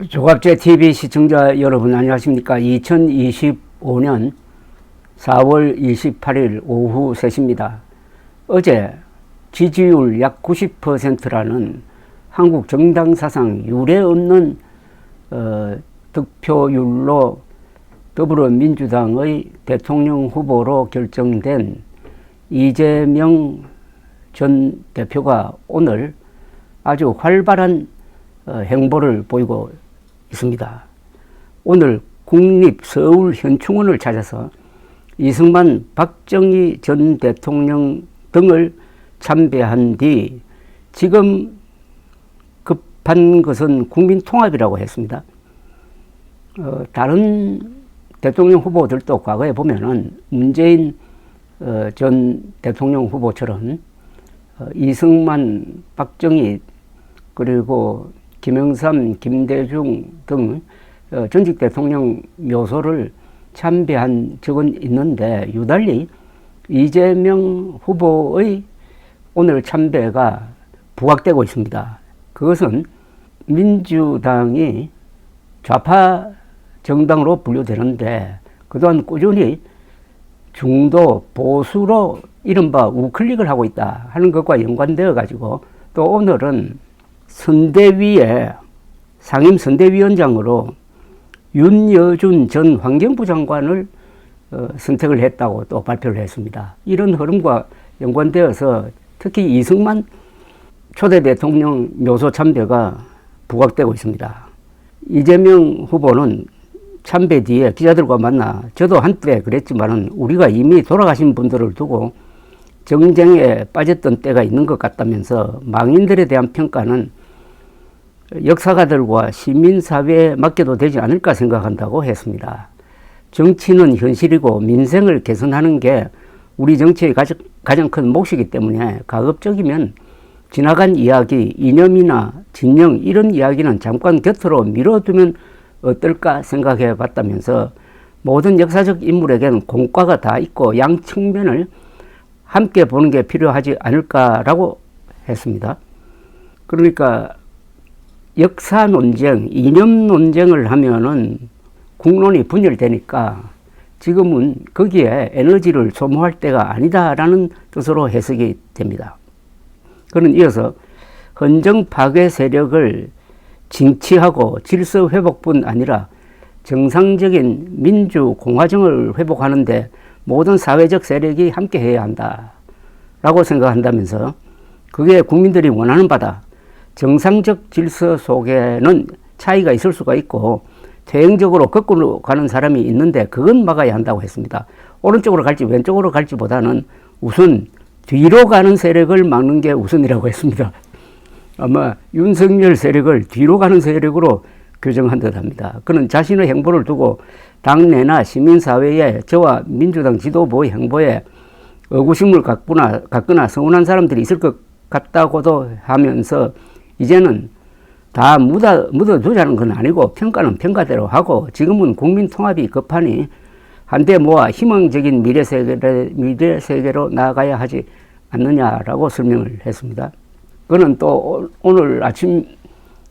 조갑제 TV 시청자 여러분 안녕하십니까. 2025년 4월 28일 오후 3시입니다. 어제 지지율 약 90%라는 한국 정당 사상 유례 없는 득표율로 더불어민주당의 대통령 후보로 결정된 이재명 전 대표가 오늘 아주 활발한 행보를 보이고 있습니다. 오늘 국립서울현충원을 찾아서 이승만, 박정희 전 대통령 등을 참배한 뒤 지금 급한 것은 국민통합이라고 했습니다. 다른 대통령 후보들도 과거에 보면은 문재인 전 대통령 후보처럼 이승만, 박정희 그리고 김영삼, 김대중 등 전직 대통령 묘소를 참배한 적은 있는데 유달리 이재명 후보의 오늘 참배가 부각되고 있습니다. 그것은 민주당이 좌파 정당으로 분류되는데 그동안 꾸준히 중도 보수로 이른바 우클릭을 하고 있다 하는 것과 연관되어 가지고 또 오늘은 선대위에 상임선대위원장으로 윤여준 전 환경부 장관을 선택을 했다고 또 발표를 했습니다. 이런 흐름과 연관되어서 특히 이승만 초대 대통령 묘소 참배가 부각되고 있습니다. 이재명 후보는 참배 뒤에 기자들과 만나 저도 한때 그랬지만은 우리가 이미 돌아가신 분들을 두고 정쟁에 빠졌던 때가 있는 것 같다면서 망인들에 대한 평가는 역사가들과 시민사회에 맡겨도 되지 않을까 생각한다고 했습니다. 정치는 현실이고 민생을 개선하는 게 우리 정치의 가장 큰 몫이기 때문에 가급적이면 지나간 이야기, 이념이나 진영 이런 이야기는 잠깐 곁으로 미뤄두면 어떨까 생각해 봤다면서 모든 역사적 인물에게는 공과가 다 있고 양 측면을 함께 보는 게 필요하지 않을까라고 했습니다. 그러니까 역사 논쟁, 이념 논쟁을 하면은 국론이 분열되니까 지금은 거기에 에너지를 소모할 때가 아니다라는 뜻으로 해석이 됩니다. 그는 이어서 헌정 파괴 세력을 징치하고 질서 회복뿐 아니라 정상적인 민주 공화정을 회복하는데 모든 사회적 세력이 함께 해야 한다라고 생각한다면서 그게 국민들이 원하는 바다. 정상적 질서 속에는 차이가 있을 수가 있고 퇴행적으로 거꾸로 가는 사람이 있는데 그건 막아야 한다고 했습니다. 오른쪽으로 갈지 왼쪽으로 갈지보다는 우선 뒤로 가는 세력을 막는 게 우선이라고 했습니다. 아마 윤석열 세력을 뒤로 가는 세력으로 규정한 듯합니다. 그는 자신의 행보를 두고 당내나 시민사회에 저와 민주당 지도부의 행보에 의구심을 갖거나 서운한 사람들이 있을 것 같다고도 하면서 이제는 다 묻어두자는 건 아니고 평가는 평가대로 하고 지금은 국민 통합이 급하니 한데 모아 희망적인 미래 세계로 나아가야 하지 않느냐라고 설명을 했습니다. 그는 또 오늘 아침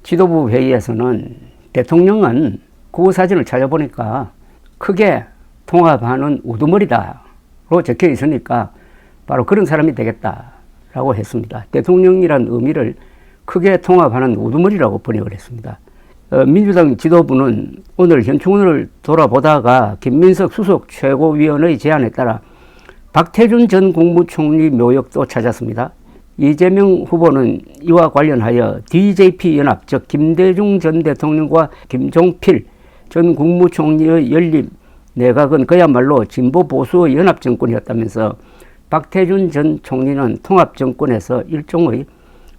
지도부 회의에서는 대통령은 구호사진을 찾아보니까 크게 통합하는 우두머리다로 적혀 있으니까 바로 그런 사람이 되겠다라고 했습니다. 대통령이란 의미를 크게 통합하는 우두머리라고 번역을 했습니다. 민주당 지도부는 오늘 현충원을 돌아보다가 김민석 수석 최고위원의 제안에 따라 박태준 전 국무총리 묘역도 찾았습니다. 이재명 후보는 이와 관련하여 DJP 연합, 즉 김대중 전 대통령과 김종필 전 국무총리의 연립 내각은 그야말로 진보 보수의 연합 정권이었다면서 박태준 전 총리는 통합 정권에서 일종의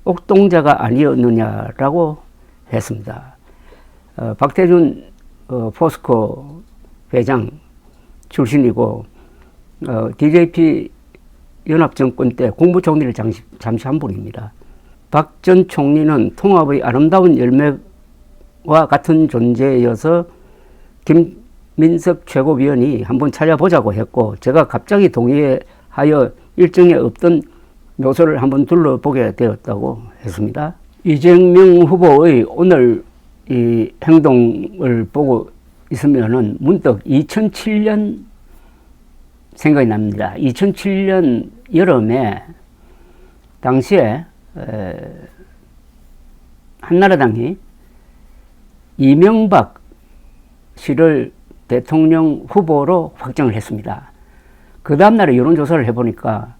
옥동자가 아니었느냐라고 했습니다. 박태준 포스코 회장 출신이고 DJP 연합정권 때 국무총리를 잠시 한 분입니다. 박 전 총리는 통합의 아름다운 열매와 같은 존재여서 김민석 최고위원이 한번 찾아보자고 했고 제가 갑자기 동의하여 일정에 없던 묘소를 한번 둘러보게 되었다고 했습니다. 이재명 후보의 오늘 이 행동을 보고 있으면은 문득 2007년 생각이 납니다. 2007년 여름에 당시에 한나라당이 이명박 씨를 대통령 후보로 확정을 했습니다. 그 다음날에 여론조사를 해보니까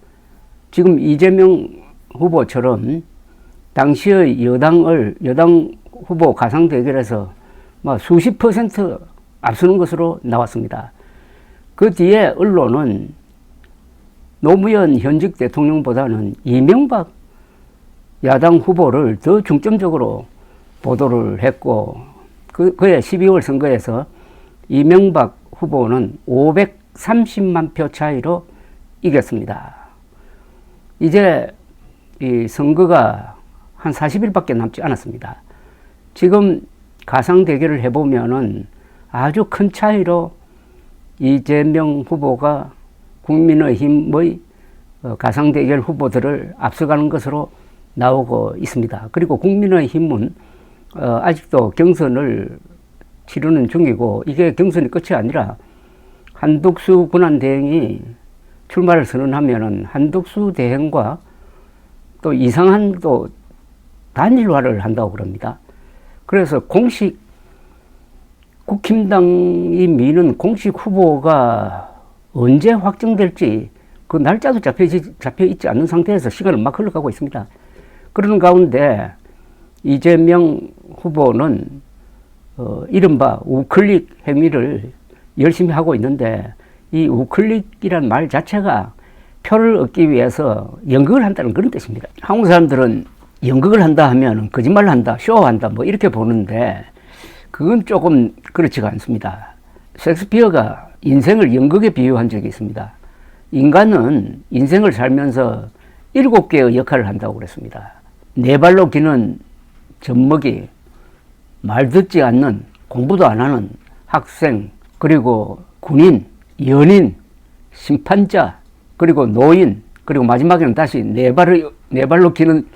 지금 이재명 후보처럼 당시의 여당 후보 가상 대결에서 수십 퍼센트 앞서는 것으로 나왔습니다. 그 뒤에 언론은 노무현 현직 대통령보다는 이명박 야당 후보를 더 중점적으로 보도를 했고, 그해 12월 선거에서 이명박 후보는 530만 표 차이로 이겼습니다. 이제 이 선거가 한 40일밖에 남지 않았습니다. 지금 가상 대결을 해보면은 아주 큰 차이로 이재명 후보가 국민의힘의 가상 대결 후보들을 앞서가는 것으로 나오고 있습니다. 그리고 국민의힘은 아직도 경선을 치르는 중이고, 이게 경선이 끝이 아니라 한덕수 군안대행이 출마를 선언하면은 한덕수 대행과 또 이상한 또 단일화를 한다고 그럽니다. 그래서 공식 국힘당이 미는 공식 후보가 언제 확정될지 그 날짜도 잡혀 있지 않는 상태에서 시간을 막 흘러가고 있습니다. 그런 가운데 이재명 후보는 이른바 우클릭 행위를 열심히 하고 있는데, 이 우클릭이란 말 자체가 표를 얻기 위해서 연극을 한다는 그런 뜻입니다. 한국 사람들은 연극을 한다 하면 거짓말을 한다, 쇼한다 뭐 이렇게 보는데, 그건 조금 그렇지가 않습니다. 셰익스피어가 인생을 연극에 비유한 적이 있습니다. 인간은 인생을 살면서 7개의 역할을 한다고 그랬습니다. 4발로 기는 젖먹이, 말 듣지 않는, 공부도 안 하는 학생, 그리고 군인, 연인, 심판자, 그리고 노인, 그리고 마지막에는 다시 4발로 기는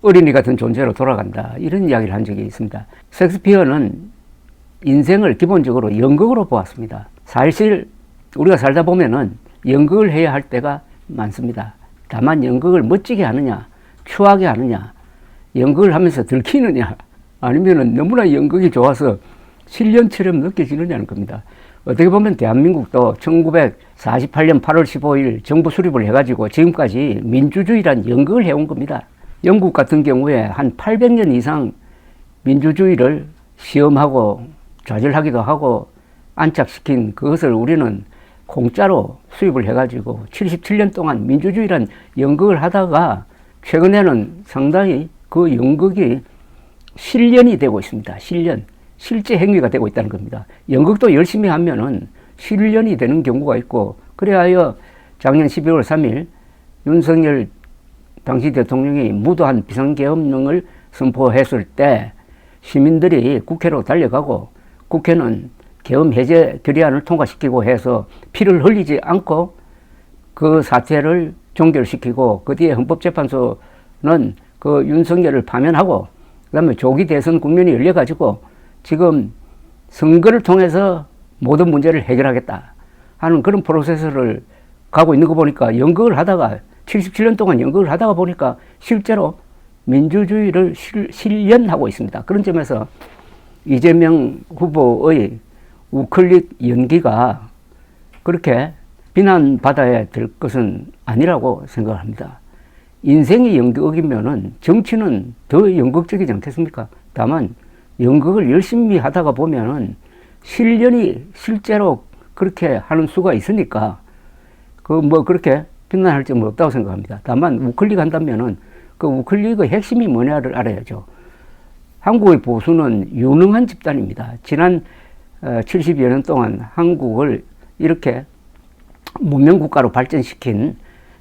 어린이 같은 존재로 돌아간다, 이런 이야기를 한 적이 있습니다. 셰익스피어는 인생을 기본적으로 연극으로 보았습니다. 사실 우리가 살다 보면은 연극을 해야 할 때가 많습니다. 다만 연극을 멋지게 하느냐, 추하게 하느냐, 연극을 하면서 들키느냐, 아니면은 너무나 연극이 좋아서 실련처럼 느껴지느냐는 겁니다. 어떻게 보면 대한민국도 1948년 8월 15일 정부 수립을 해가지고 지금까지 민주주의란 연극을 해온 겁니다. 영국 같은 경우에 한 800년 이상 민주주의를 시험하고 좌절하기도 하고 안착시킨 그것을 우리는 공짜로 수입을 해가지고 77년 동안 민주주의란 연극을 하다가 최근에는 상당히 그 연극이 실련이 되고 있습니다. 실련. 실제 행위가 되고 있다는 겁니다. 연극도 열심히 하면은 실련이 되는 경우가 있고, 그래야 작년 12월 3일 윤석열 당시 대통령이 무도한 비상계엄령을 선포했을 때 시민들이 국회로 달려가고, 국회는 계엄 해제 결의안을 통과시키고 해서 피를 흘리지 않고 그 사태를 종결시키고, 그 뒤에 헌법재판소는 그 윤석열을 파면하고, 그 다음에 조기 대선 국면이 열려가지고 지금 선거를 통해서 모든 문제를 해결하겠다 하는 그런 프로세스를 가고 있는 거 보니까, 연극을 하다가 77년 동안 연극을 하다가 보니까 실제로 민주주의를 실현하고 있습니다. 그런 점에서 이재명 후보의 우클릭 연기가 그렇게 비난받아야 될 것은 아니라고 생각합니다. 인생이 연극이면은 정치는 더 연극적이지 않겠습니까? 다만 연극을 열심히 하다가 보면은 실련이 실제로 그렇게 하는 수가 있으니까 그렇게 비난할 점은 없다고 생각합니다. 다만 우클릭 한다면은 그 우클릭의 핵심이 뭐냐를 알아야죠. 한국의 보수는 유능한 집단입니다. 지난 70여 년 동안 한국을 이렇게 문명국가로 발전시킨,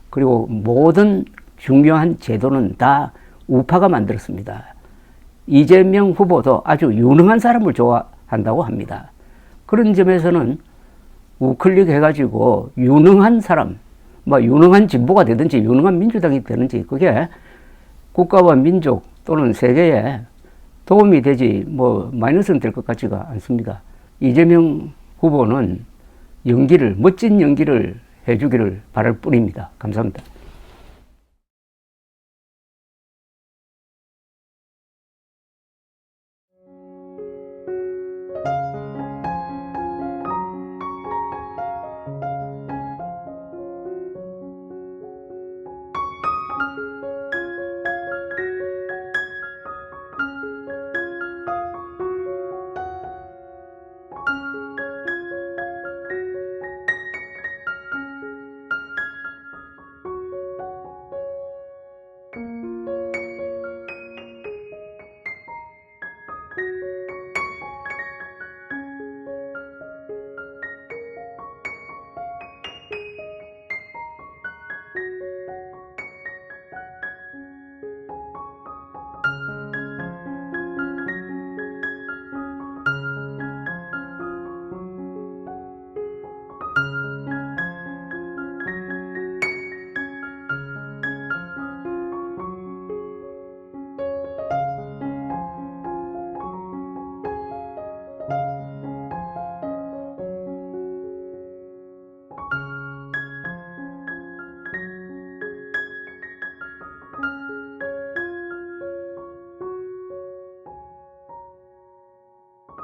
그리고 모든 중요한 제도는 다 우파가 만들었습니다. 이재명 후보도 아주 유능한 사람을 좋아한다고 합니다. 그런 점에서는 우클릭 해가지고 유능한 사람, 유능한 진보가 되든지 유능한 민주당이 되든지 그게 국가와 민족 또는 세계에 도움이 되지 뭐 마이너스는 될 것 같지가 않습니다. 이재명 후보는 연기를, 멋진 연기를 해주기를 바랄 뿐입니다. 감사합니다.